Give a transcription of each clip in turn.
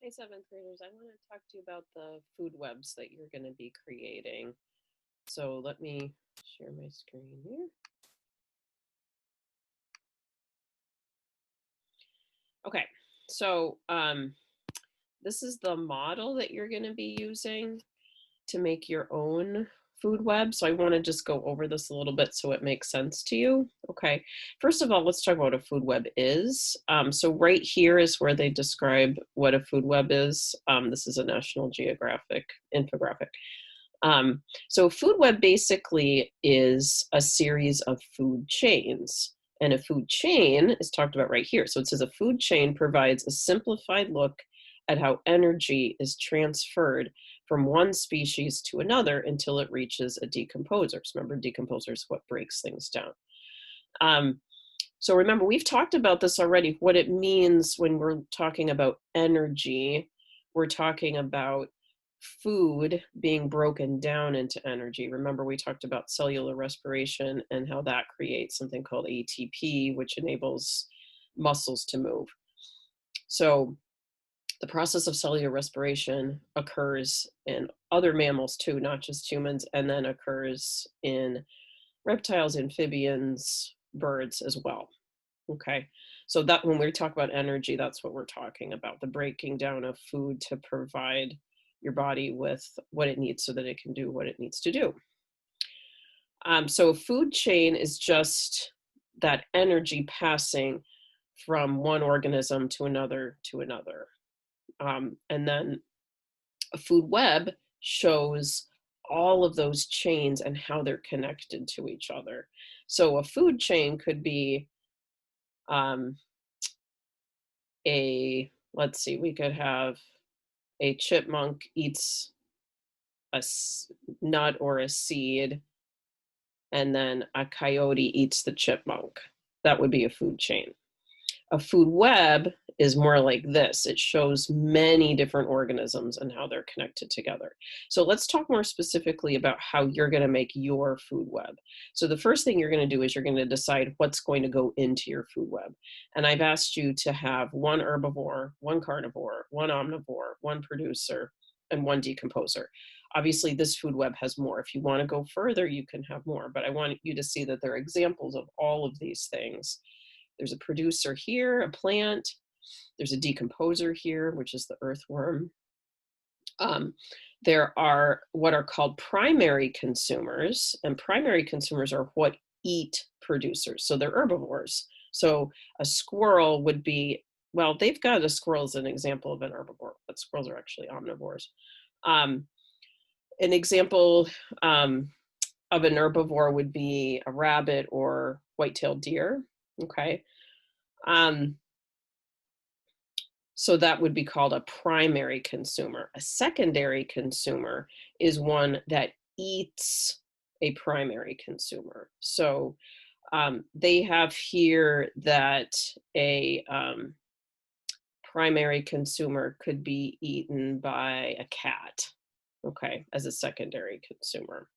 Hey, seventh graders, I want to talk to you about the food webs that you're going to be creating. So let me share my screen here. Okay, so this is the model that you're going to be using to make your own food web. So I want to just go over this a little bit so it makes sense to you. Okay, first of all, let's talk about what a food web is. So right here is where they describe what a food web is. This is a National Geographic infographic. So a food web basically is a series of food chains. And a food chain is talked about right here. So it says a food chain provides a simplified look at how energy is transferred from one species to another until it reaches a decomposer. So remember, decomposer is what breaks things down. So remember, we've talked about this already. What it means when we're talking about energy, we're talking about food being broken down into energy. Remember, we talked about cellular respiration and how that creates something called ATP, which enables muscles to move. So the process of cellular respiration occurs in other mammals too, not just humans, and then occurs in reptiles, amphibians, birds as well. Okay, so that when we talk about energy, that's what we're talking about, the breaking down of food to provide your body with what it needs so that it can do what it needs to do. So a food chain is just that energy passing from one organism to another to another. And then a food web shows all of those chains and how they're connected to each other. So a food chain could be um, let's see, we could have a chipmunk eats a nut or a seed, and then a coyote eats the chipmunk. That would be a food chain. A food web is more like this. It shows many different organisms and how they're connected together. So let's talk more specifically about how you're going to make your food web. So the first thing you're going to do is you're going to decide what's going to go into your food web. And I've asked you to have one herbivore, one carnivore, one omnivore, one producer, and one decomposer. Obviously, this food web has more. If you want to go further, you can have more, but I want you to see that there are examples of all of these things. There's a producer here, a plant. There's a decomposer here, which is the earthworm. There are what are called primary consumers, and primary consumers are what eat producers. So they're herbivores. So a squirrel would be, well, they've got a squirrel as an example of an herbivore, but squirrels are actually omnivores. An example of an herbivore would be a rabbit or white-tailed deer. Okay. So that would be called a primary consumer. A secondary consumer is one that eats a primary consumer. So they have here that a primary consumer could be eaten by a cat, okay, as a secondary consumer.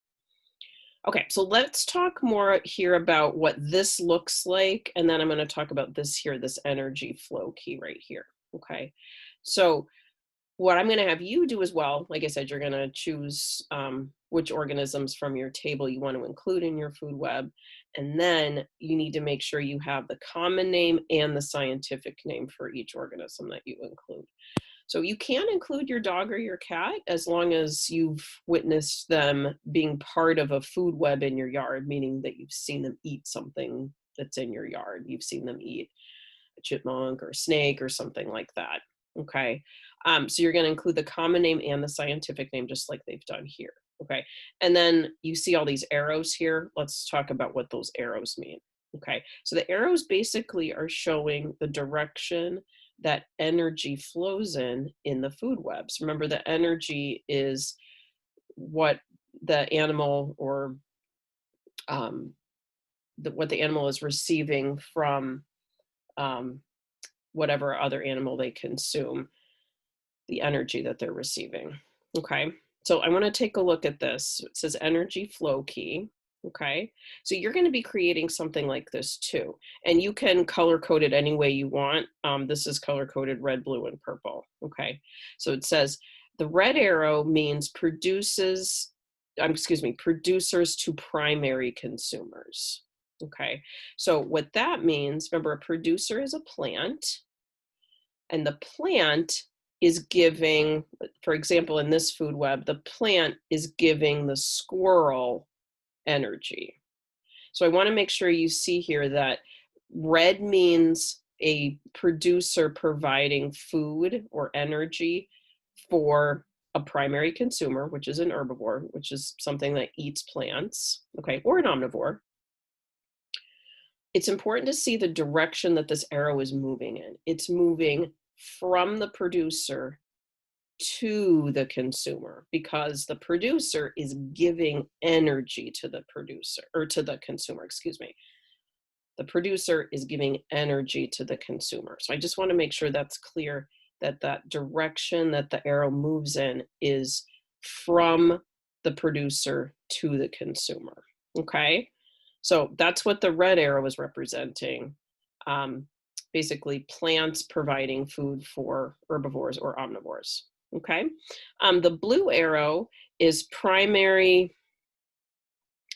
Okay, so let's talk more here about what this looks like, and then I'm going to talk about this here, this energy flow key right here. Okay, so what I'm going to have you do as well, like I said, you're going to choose which organisms from your table you want to include in your food web, and then you need to make sure you have the common name and the scientific name for each organism that you include. So you can include your dog or your cat as long as you've witnessed them being part of a food web in your yard, meaning that you've seen them eat something that's in your yard. You've seen them eat a chipmunk or a snake or something like that. Okay. So you're going to include the common name and the scientific name, just like they've done here. Okay. And then you see all these arrows here. Let's talk about what those arrows mean. Okay. So the arrows basically are showing the direction that energy flows in the food webs. Remember, the energy is what the animal or what the animal is receiving from whatever other animal they consume, the energy that they're receiving. Okay, so I want to take a look at this. It says energy flow key. Okay, so you're going to be creating something like this too, and you can color code it any way you want. This is color coded red, blue, and purple. Okay, so it says the red arrow means excuse me, producers to primary consumers. Okay, so what that means, remember, a producer is a plant, and the plant is giving, for example, in this food web, the plant is giving the squirrel energy. So I want to make sure you see here that red means a producer providing food or energy for a primary consumer, which is an herbivore, which is something that eats plants, okay, or an omnivore. It's important to see the direction that this arrow is moving in. It's moving from the producer to the consumer, because the producer is giving energy to the producer, or to the consumer, excuse me. The producer is giving energy to the consumer. So I just want to make sure that's clear, that that direction that the arrow moves in is from the producer to the consumer. Okay, so that's what the red arrow is representing. Basically, plants providing food for herbivores or omnivores. Okay, the blue arrow is primary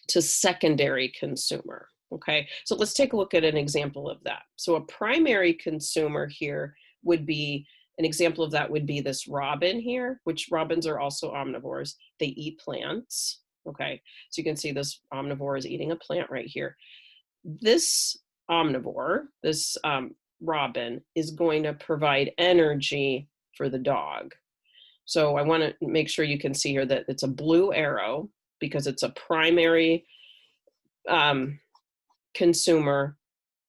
to secondary consumer. Okay, so let's take a look at an example of that. So a primary consumer here would be, an example of that would be this robin here, which robins are also omnivores. They eat plants. Okay, so you can see this omnivore is eating a plant right here. This omnivore, this robin, is going to provide energy for the dog. So I want to make sure you can see here that it's a blue arrow because it's a primary consumer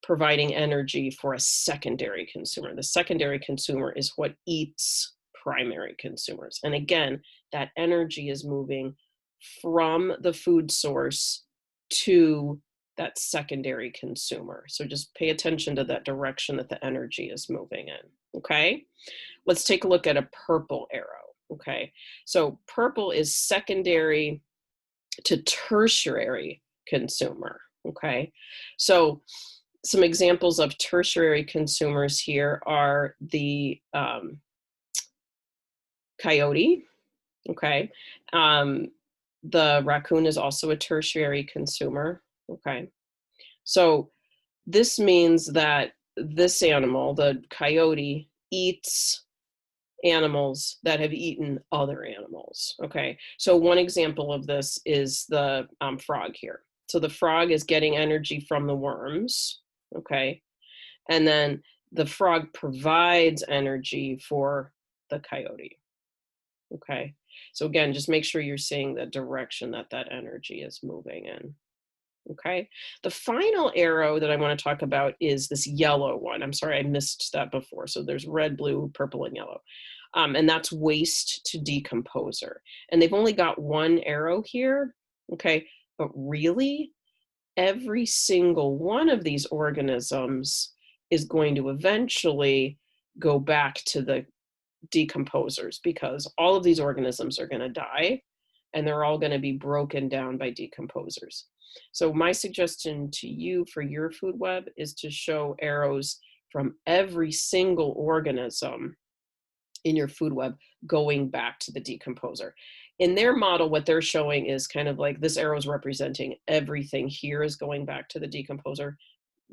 providing energy for a secondary consumer. The secondary consumer is what eats primary consumers. And again, that energy is moving from the food source to that secondary consumer. So just pay attention to that direction that the energy is moving in. Okay, let's take a look at a purple arrow. Okay, so purple is secondary to tertiary consumer. Okay, so some examples of tertiary consumers here are the coyote. Okay, the raccoon is also a tertiary consumer. Okay, so this means that this animal, the coyote, eats animals that have eaten other animals. Okay, so one example of this is the frog here. So the frog is getting energy from the worms. Okay, and then the frog provides energy for the coyote. Okay, so again, just make sure you're seeing the direction that that energy is moving in. Okay, the final arrow that I want to talk about is this yellow one. I'm sorry, I missed that before. So there's red, blue, purple, and yellow. And that's waste to decomposer. And they've only got one arrow here. Okay, but really, every single one of these organisms is going to eventually go back to the decomposers, because all of these organisms are going to die and they're all going to be broken down by decomposers. So my suggestion to you for your food web is to show arrows from every single organism in your food web going back to the decomposer. In their model, what they're showing is kind of like this arrow is representing everything here is going back to the decomposer.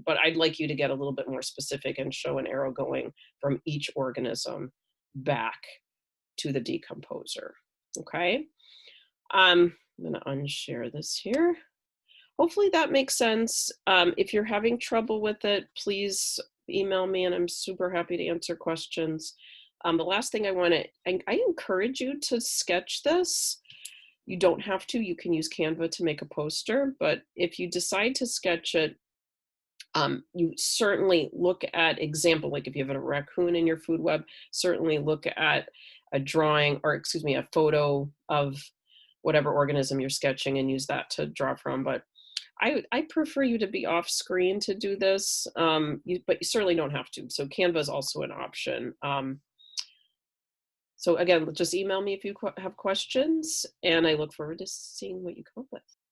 But I'd like you to get a little bit more specific and show an arrow going from each organism back to the decomposer. Okay, I'm going to unshare this here. Hopefully that makes sense. If you're having trouble with it, please email me and I'm super happy to answer questions. The last thing I encourage you to sketch this. You don't have to, you can use Canva to make a poster, but if you decide to sketch it, you certainly look at example, like if you have a raccoon in your food web, certainly look at a drawing, or excuse me, a photo of whatever organism you're sketching and use that to draw from. But I prefer you to be off screen to do this, but you certainly don't have to. So Canva is also an option. So again, just email me if you have questions, and I look forward to seeing what you come up with.